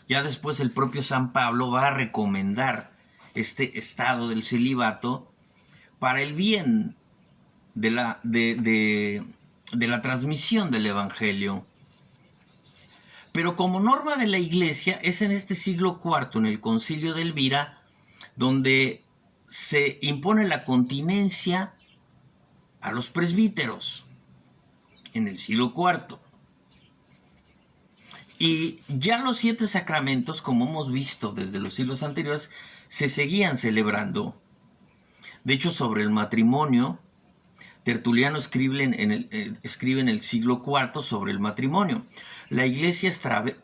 Ya después el propio San Pablo va a recomendar este estado del celibato para el bien de la transmisión del evangelio. Pero como norma de la iglesia es en este siglo IV, en el concilio de Elvira, donde se impone la continencia a los presbíteros, en el siglo IV. Y ya los 7 sacramentos, como hemos visto desde los siglos anteriores, se seguían celebrando. De hecho, sobre el matrimonio, Tertuliano escribe en el siglo IV sobre el matrimonio. La iglesia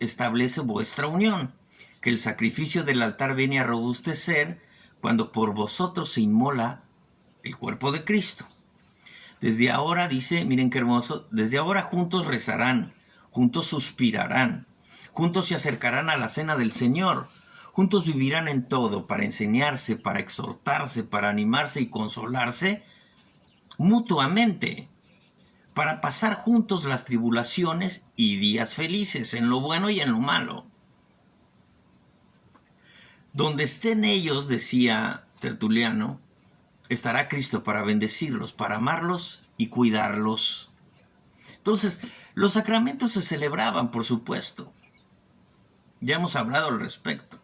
establece vuestra unión, que el sacrificio del altar viene a robustecer cuando por vosotros se inmola el cuerpo de Cristo. Desde ahora, dice, miren qué hermoso, desde ahora juntos rezarán, juntos suspirarán, juntos se acercarán a la cena del Señor, juntos vivirán en todo, para enseñarse, para exhortarse, para animarse y consolarse mutuamente, para pasar juntos las tribulaciones y días felices, en lo bueno y en lo malo. Donde estén ellos, decía Tertuliano, estará Cristo para bendecirlos, para amarlos y cuidarlos. Entonces, los sacramentos se celebraban, por supuesto. Ya hemos hablado al respecto.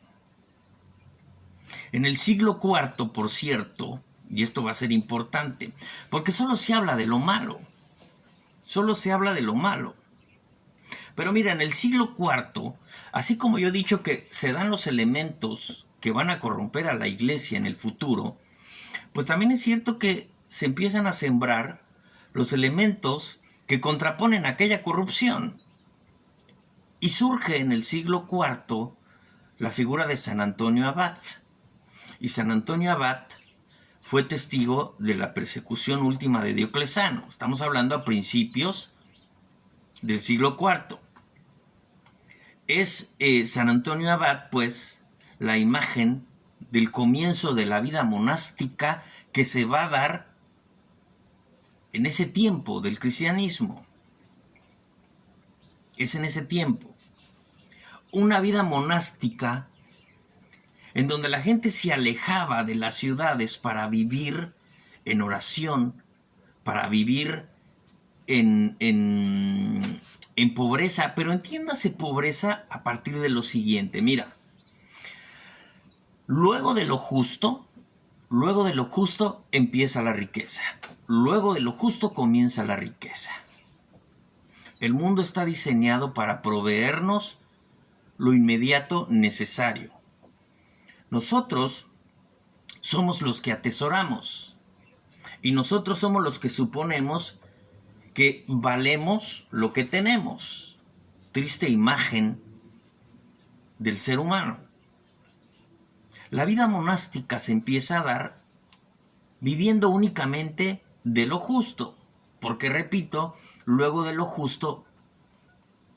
En el siglo IV, por cierto, y esto va a ser importante, porque solo se habla de lo malo. Solo se habla de lo malo. Pero mira, en el siglo IV, así como yo he dicho que se dan los elementos que van a corromper a la iglesia en el futuro, pues también es cierto que se empiezan a sembrar los elementos que contraponen aquella corrupción. Y surge en el siglo IV la figura de San Antonio Abad. Y San Antonio Abad fue testigo de la persecución última de Diocleciano. Estamos hablando a principios del siglo IV. Es San Antonio Abad, pues, la imagen del comienzo de la vida monástica que se va a dar en ese tiempo del cristianismo. Es en ese tiempo. Una vida monástica en donde la gente se alejaba de las ciudades para vivir en oración, para vivir en pobreza, pero entiéndase pobreza a partir de lo siguiente. Mira, luego de lo justo empieza la riqueza. Luego de lo justo comienza la riqueza. El mundo está diseñado para proveernos lo inmediato necesario. Nosotros somos los que atesoramos y nosotros somos los que suponemos que valemos lo que tenemos. Triste imagen del ser humano. La vida monástica se empieza a dar viviendo únicamente de lo justo, porque repito, luego de lo justo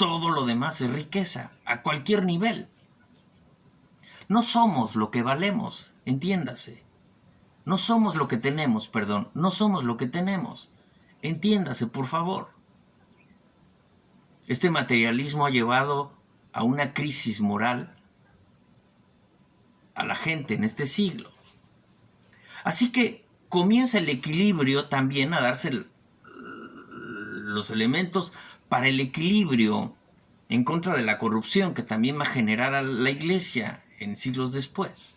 todo lo demás es riqueza, a cualquier nivel. No somos lo que valemos, entiéndase. No somos lo que tenemos, perdón, no somos lo que tenemos. Entiéndase, por favor. Este materialismo ha llevado a una crisis moral a la gente en este siglo. Así que comienza el equilibrio también a darse los elementos para el equilibrio en contra de la corrupción que también va a generar a la iglesia en siglos después.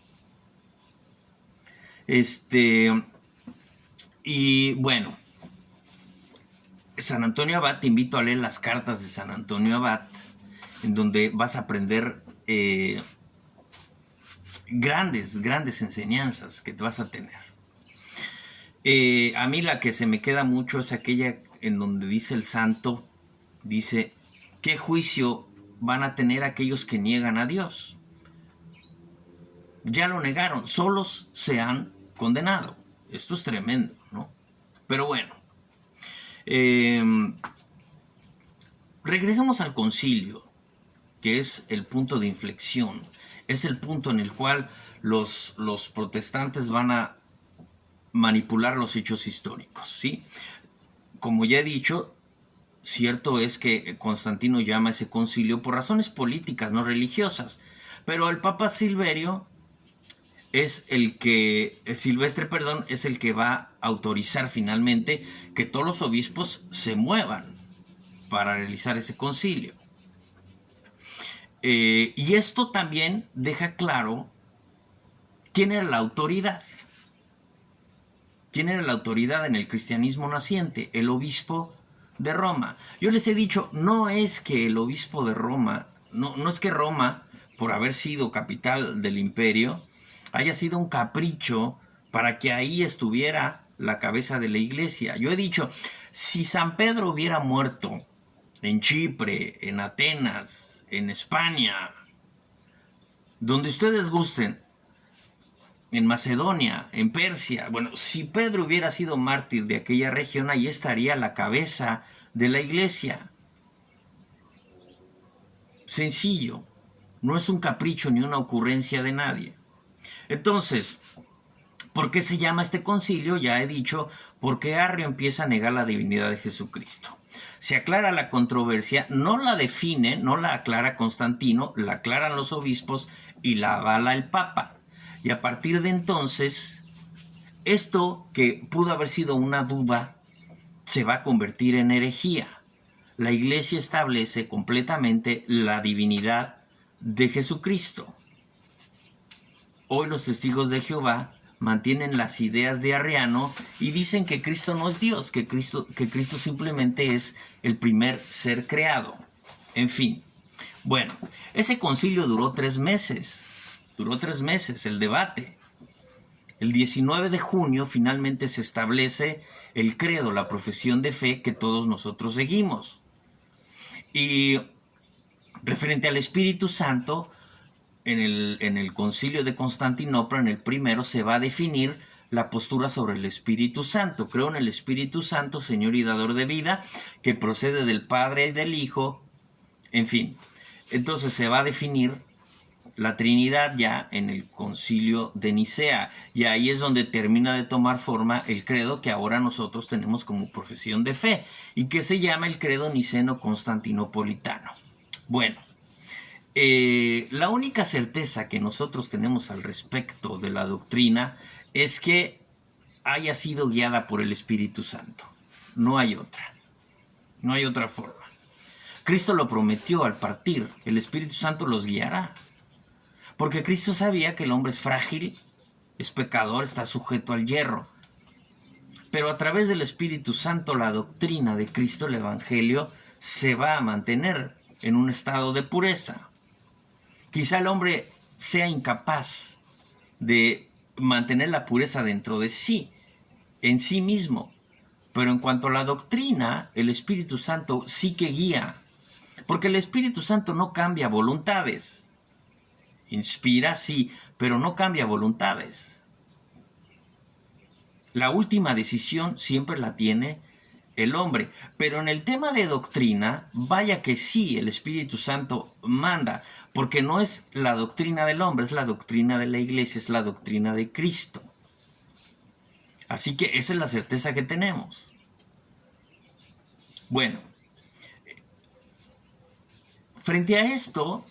Y bueno, San Antonio Abad, te invito a leer las cartas de San Antonio Abad, en donde vas a aprender grandes enseñanzas que te vas a tener. A mí la que se me queda mucho es aquella en donde dice el santo, dice, ¿qué juicio van a tener aquellos que niegan a Dios? Ya lo negaron, solos se han condenado. Esto es tremendo, ¿no? Pero bueno, regresamos al concilio, que es el punto de inflexión, es el punto en el cual los protestantes van a manipular los hechos históricos, ¿sí? Como ya he dicho, cierto es que Constantino llama a ese concilio por razones políticas, no religiosas, pero el Papa Silvestre, es el que va a autorizar finalmente que todos los obispos se muevan para realizar ese concilio. Y esto también deja claro quién era la autoridad. ¿Quién era la autoridad en el cristianismo naciente? El obispo de Roma. Yo les he dicho, no es que el obispo de Roma, no es que Roma, por haber sido capital del imperio, haya sido un capricho para que ahí estuviera la cabeza de la iglesia. Yo he dicho, si San Pedro hubiera muerto en Chipre, en Atenas, en España, donde ustedes gusten, en Macedonia, en Persia, bueno, si Pedro hubiera sido mártir de aquella región, ahí estaría la cabeza de la iglesia. Sencillo, no es un capricho ni una ocurrencia de nadie. Entonces, ¿por qué se llama este concilio? Ya he dicho, porque Arrio empieza a negar la divinidad de Jesucristo. Se aclara la controversia, no la define, no la aclara Constantino, la aclaran los obispos y la avala el Papa. Y a partir de entonces, esto que pudo haber sido una duda, se va a convertir en herejía. La iglesia establece completamente la divinidad de Jesucristo. Hoy los testigos de Jehová mantienen las ideas de Arriano y dicen que Cristo no es Dios, que Cristo simplemente es el primer ser creado. En fin, bueno, ese concilio duró 3 meses. Duró 3 meses el debate. El 19 de junio finalmente se establece el credo, la profesión de fe que todos nosotros seguimos. Y referente al Espíritu Santo, en el concilio de Constantinopla, en el primero, se va a definir la postura sobre el Espíritu Santo. Creo en el Espíritu Santo, Señor y dador de vida, que procede del Padre y del Hijo. En fin, entonces se va a definir la Trinidad ya en el concilio de Nicea, y ahí es donde termina de tomar forma el credo que ahora nosotros tenemos como profesión de fe y que se llama el credo niceno-constantinopolitano. Bueno, la única certeza que nosotros tenemos al respecto de la doctrina es que haya sido guiada por el Espíritu Santo. No hay otra forma. Cristo lo prometió al partir, el Espíritu Santo los guiará. Porque Cristo sabía que el hombre es frágil, es pecador, está sujeto al yerro. Pero a través del Espíritu Santo, la doctrina de Cristo, el Evangelio, se va a mantener en un estado de pureza. Quizá el hombre sea incapaz de mantener la pureza dentro de sí, en sí mismo. Pero en cuanto a la doctrina, el Espíritu Santo sí que guía. Porque el Espíritu Santo no cambia voluntades. Inspira, sí, pero no cambia voluntades. La última decisión siempre la tiene el hombre. Pero en el tema de doctrina, vaya que sí, el Espíritu Santo manda, porque no es la doctrina del hombre, es la doctrina de la iglesia, es la doctrina de Cristo. Así que esa es la certeza que tenemos. Bueno, frente a esto,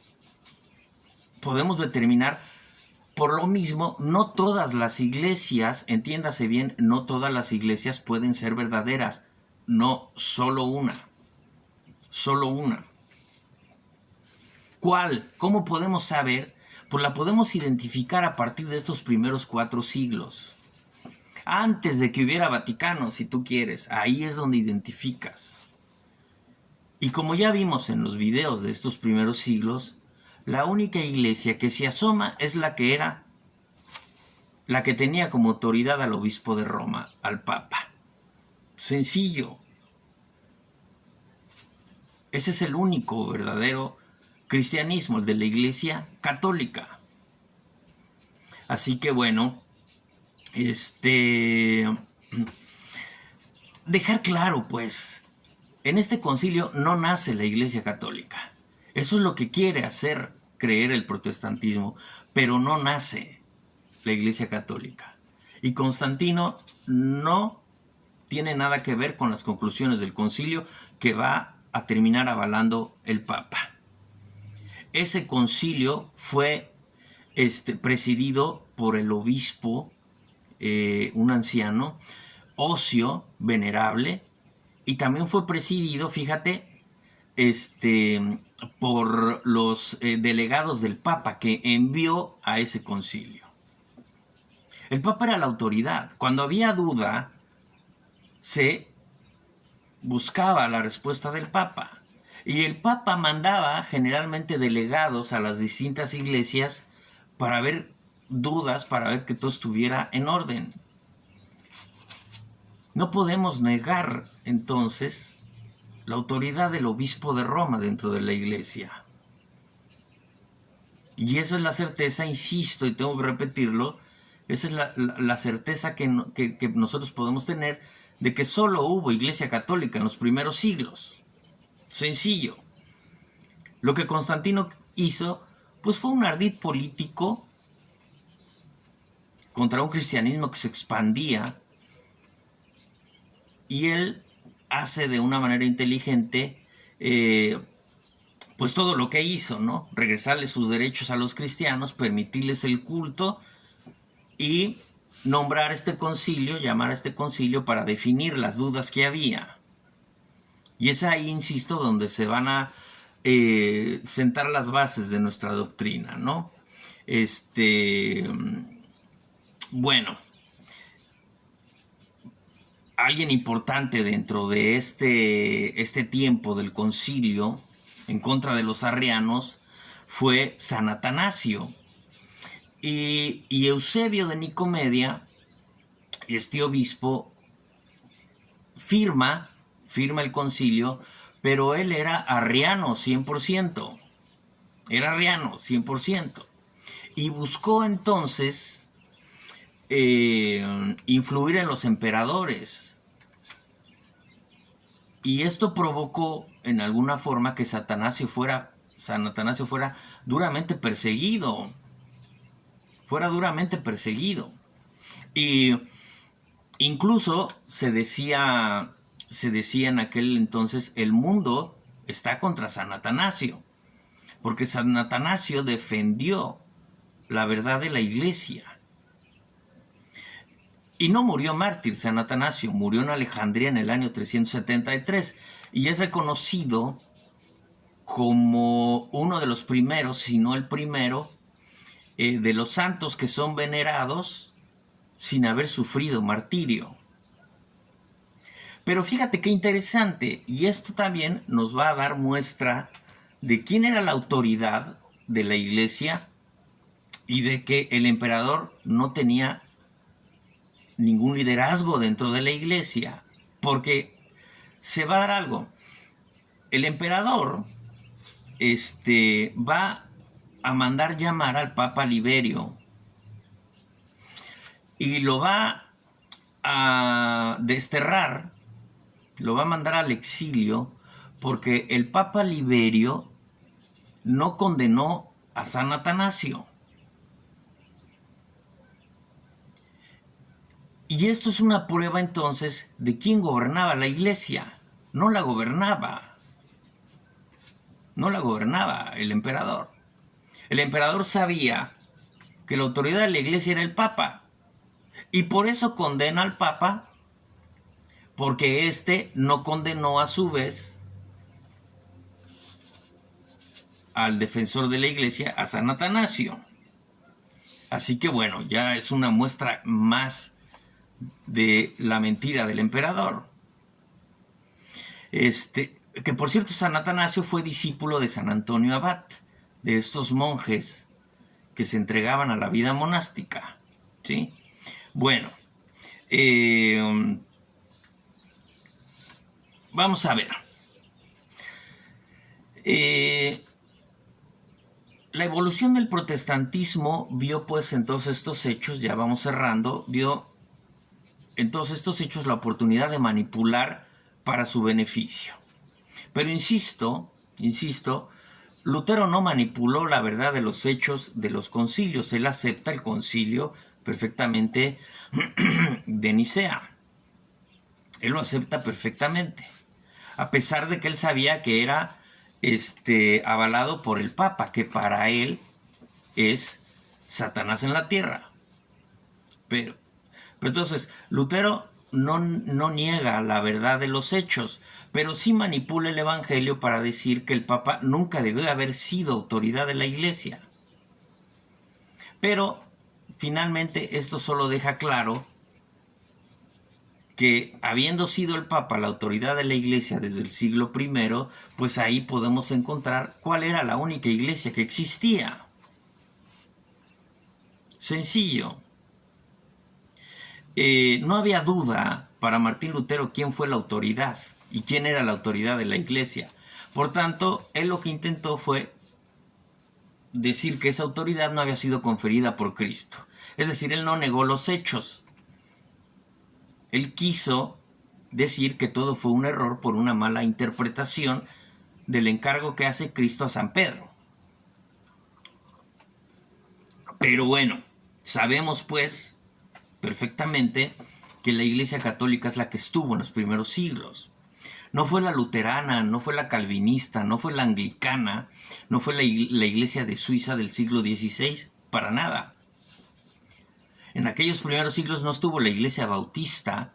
podemos determinar, por lo mismo, no todas las iglesias, entiéndase bien, no todas las iglesias pueden ser verdaderas, no, solo una. Solo una. ¿Cuál? ¿Cómo podemos saber? Pues la podemos identificar a partir de estos primeros 4 siglos. Antes de que hubiera Vaticano, si tú quieres, ahí es donde identificas. Y como ya vimos en los videos de estos primeros siglos, la única iglesia que se asoma es la que era, la que tenía como autoridad al obispo de Roma, al Papa. Sencillo. Ese es el único verdadero cristianismo, el de la Iglesia Católica. Así que bueno, dejar claro pues, en este concilio no nace la Iglesia Católica. Eso es lo que quiere hacer creer el protestantismo, pero no nace la Iglesia Católica. Y Constantino no tiene nada que ver con las conclusiones del concilio que va a terminar avalando el Papa. Ese concilio fue presidido por el obispo, un anciano, Ocio, venerable, y también fue presidido, fíjate, por los delegados del Papa que envió a ese concilio. El Papa era la autoridad. Cuando había duda, se buscaba la respuesta del Papa. Y el Papa mandaba generalmente delegados a las distintas iglesias para ver dudas, para ver que todo estuviera en orden. No podemos negar entonces la autoridad del obispo de Roma dentro de la iglesia. Y esa es la certeza, insisto, y tengo que repetirlo, esa es la certeza que nosotros podemos tener de que solo hubo iglesia católica en los primeros siglos. Sencillo. Lo que Constantino hizo, pues fue un ardid político contra un cristianismo que se expandía, y él hace de una manera inteligente pues todo lo que hizo, ¿no? Regresarle sus derechos a los cristianos, permitirles el culto y nombrar este concilio, llamar a este concilio para definir las dudas que había. Y es ahí, insisto, donde se van a sentar las bases de nuestra doctrina, ¿no? Bueno, alguien importante dentro de este tiempo del concilio en contra de los arrianos fue San Atanasio. Y Eusebio de Nicomedia, este obispo, firma el concilio, pero él era arriano 100%. Era arriano 100%. Y buscó entonces influir en los emperadores. Y esto provocó en alguna forma que San Atanasio fuera duramente perseguido. Fuera duramente perseguido. Y incluso se decía en aquel entonces, el mundo está contra San Atanasio, porque San Atanasio defendió la verdad de la iglesia. Y no murió mártir San Atanasio, murió en Alejandría en el año 373 y es reconocido como uno de los primeros, si no el primero, de los santos que son venerados sin haber sufrido martirio. Pero fíjate qué interesante, y esto también nos va a dar muestra de quién era la autoridad de la iglesia y de que el emperador no tenía ningún liderazgo dentro de la iglesia, porque se va a dar algo. El emperador va a mandar llamar al Papa Liberio y lo va a desterrar lo va a mandar al exilio porque el Papa Liberio no condenó a San Atanasio. Y esto es una prueba entonces de quién gobernaba la iglesia. No la gobernaba el emperador. El emperador sabía que la autoridad de la iglesia era el Papa. Y por eso condena al Papa, porque éste no condenó a su vez al defensor de la iglesia, a San Atanasio. Así que bueno, ya es una muestra más de la mentira del emperador. Que por cierto, San Atanasio fue discípulo de San Antonio Abad, de estos monjes que se entregaban a la vida monástica, ¿sí? Bueno, vamos a ver. La evolución del protestantismo vio pues en todos estos hechos, ya vamos cerrando, vio en todos estos hechos la oportunidad de manipular para su beneficio. Pero insisto, Lutero no manipuló la verdad de los hechos de los concilios. Él acepta el concilio perfectamente de Nicea. Él lo acepta perfectamente. A pesar de que él sabía que era avalado por el Papa, que para él es Satanás en la tierra. Pero entonces, Lutero no niega la verdad de los hechos, pero sí manipula el Evangelio para decir que el Papa nunca debió haber sido autoridad de la Iglesia. Pero, finalmente, esto solo deja claro que, habiendo sido el Papa la autoridad de la Iglesia desde el siglo I, pues ahí podemos encontrar cuál era la única Iglesia que existía. Sencillo. No había duda para Martín Lutero quién fue la autoridad y quién era la autoridad de la iglesia. Por tanto, él lo que intentó fue decir que esa autoridad no había sido conferida por Cristo. Es decir, él no negó los hechos. Él quiso decir que todo fue un error por una mala interpretación del encargo que hace Cristo a San Pedro. Pero bueno, sabemos pues perfectamente que la Iglesia Católica es la que estuvo en los primeros siglos. No fue la luterana, no fue la calvinista, no fue la anglicana, no fue la Iglesia de Suiza del siglo XVI, para nada. En aquellos primeros siglos no estuvo la Iglesia bautista,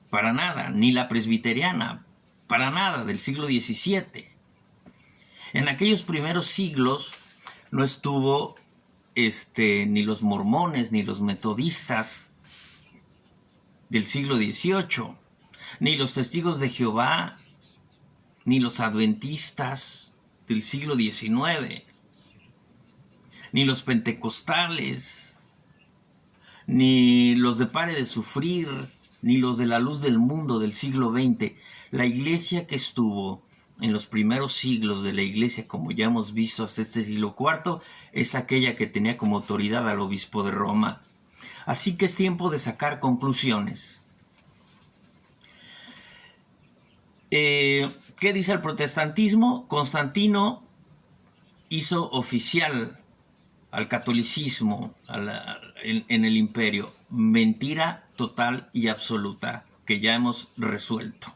para nada, ni la presbiteriana, para nada, del siglo XVII. En aquellos primeros siglos no estuvo ni los mormones, ni los metodistas del siglo XVIII, ni los testigos de Jehová, ni los adventistas del siglo XIX, ni los pentecostales, ni los de Pare de Sufrir, ni los de la Luz del Mundo del siglo XX. La iglesia que estuvo en los primeros siglos de la iglesia, como ya hemos visto hasta este siglo IV, es aquella que tenía como autoridad al obispo de Roma. Así que es tiempo de sacar conclusiones. ¿Qué dice el protestantismo? Constantino hizo oficial al catolicismo en el imperio. Mentira total y absoluta que ya hemos resuelto.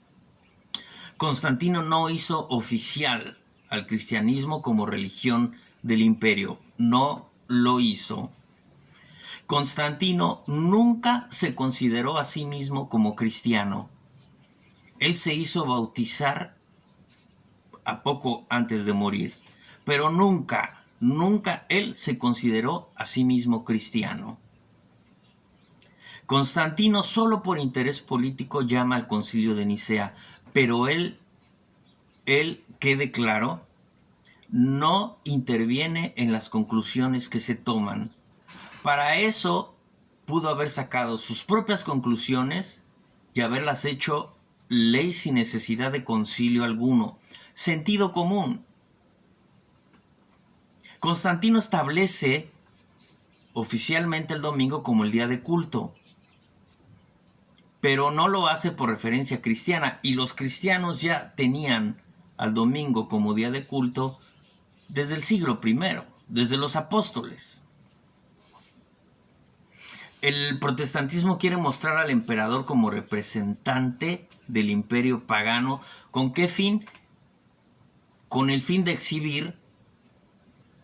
Constantino no hizo oficial al cristianismo como religión del imperio. No lo hizo. Constantino nunca se consideró a sí mismo como cristiano. Él se hizo bautizar a poco antes de morir, pero nunca él se consideró a sí mismo cristiano. Constantino, solo por interés político, llama al Concilio de Nicea, pero él, quede claro, no interviene en las conclusiones que se toman. Para eso pudo haber sacado sus propias conclusiones y haberlas hecho ley sin necesidad de concilio alguno. Sentido común. Constantino establece oficialmente el domingo como el día de culto. pero no lo hace por referencia cristiana, y los cristianos ya tenían al domingo como día de culto desde el siglo I, desde los apóstoles. El protestantismo quiere mostrar al emperador como representante del imperio pagano. ¿Con qué fin? Con el fin de exhibir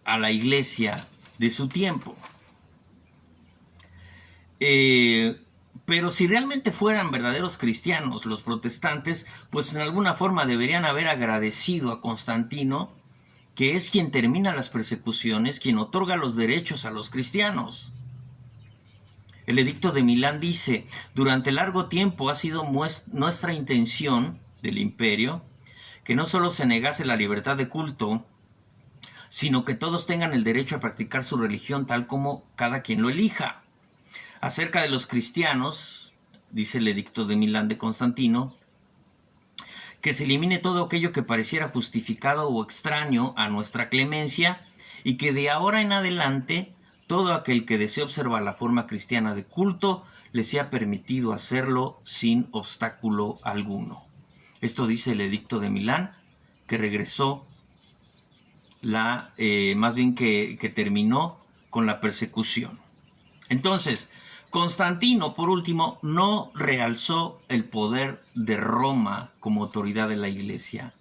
a la iglesia de su tiempo. Pero si realmente fueran verdaderos cristianos los protestantes, pues en alguna forma deberían haber agradecido a Constantino, que es quien termina las persecuciones, quien otorga los derechos a los cristianos. El Edicto de Milán dice: durante largo tiempo ha sido nuestra intención del imperio que no solo se negase la libertad de culto, sino que todos tengan el derecho a practicar su religión tal como cada quien lo elija. Acerca de los cristianos, dice el Edicto de Milán de Constantino, que se elimine todo aquello que pareciera justificado o extraño a nuestra clemencia, y que de ahora en adelante todo aquel que desee observar la forma cristiana de culto le sea permitido hacerlo sin obstáculo alguno. Esto dice el Edicto de Milán, que regresó más bien que terminó con la persecución. Entonces, Constantino, por último, no realzó el poder de Roma como autoridad de la Iglesia.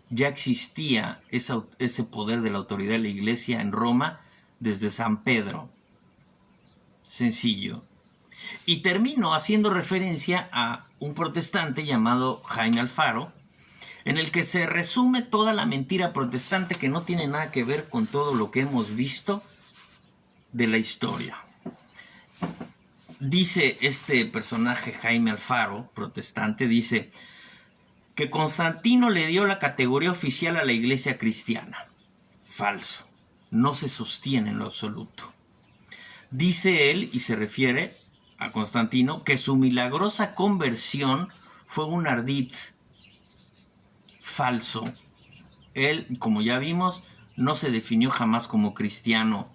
Ya existía ese poder de la autoridad de la Iglesia en Roma desde San Pedro. Sencillo. Y terminó haciendo referencia a un protestante llamado Jaime Alfaro, en el que se resume toda la mentira protestante que no tiene nada que ver con todo lo que hemos visto de la historia. Dice este personaje, Jaime Alfaro, protestante, dice que Constantino le dio la categoría oficial a la iglesia cristiana. Falso. No se sostiene en lo absoluto. Dice él, y se refiere a Constantino, que su milagrosa conversión fue un ardid. Falso. Él, como ya vimos, no se definió jamás como cristiano.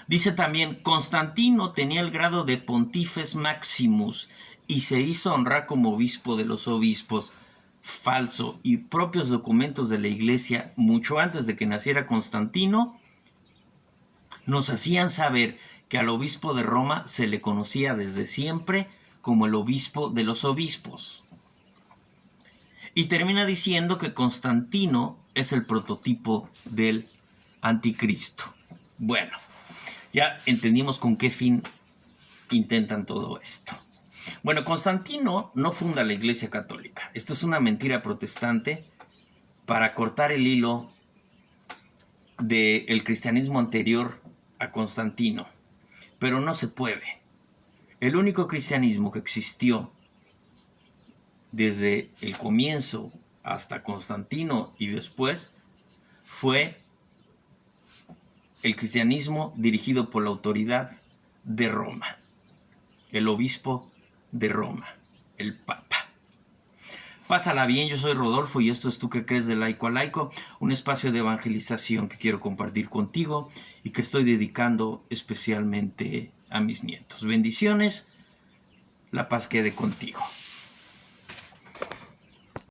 Dice también: Constantino tenía el grado de Pontifex Maximus y se hizo honrar como obispo de los obispos. Falso. Y propios documentos de la iglesia, mucho antes de que naciera Constantino, nos hacían saber que al obispo de Roma se le conocía desde siempre como el obispo de los obispos. Y termina diciendo que Constantino es el prototipo del anticristo. Bueno, ya entendimos con qué fin intentan todo esto. Bueno, Constantino no funda la Iglesia Católica. Esto es una mentira protestante para cortar el hilo del cristianismo anterior a Constantino. Pero no se puede. El único cristianismo que existió desde el comienzo hasta Constantino y después fue el cristianismo dirigido por la autoridad de Roma, el obispo de Roma, el Papa. Pásala bien, yo soy Rodolfo y esto es Tú qué crees, de Laico a Laico, un espacio de evangelización que quiero compartir contigo y que estoy dedicando especialmente a mis nietos. Bendiciones, la paz quede contigo.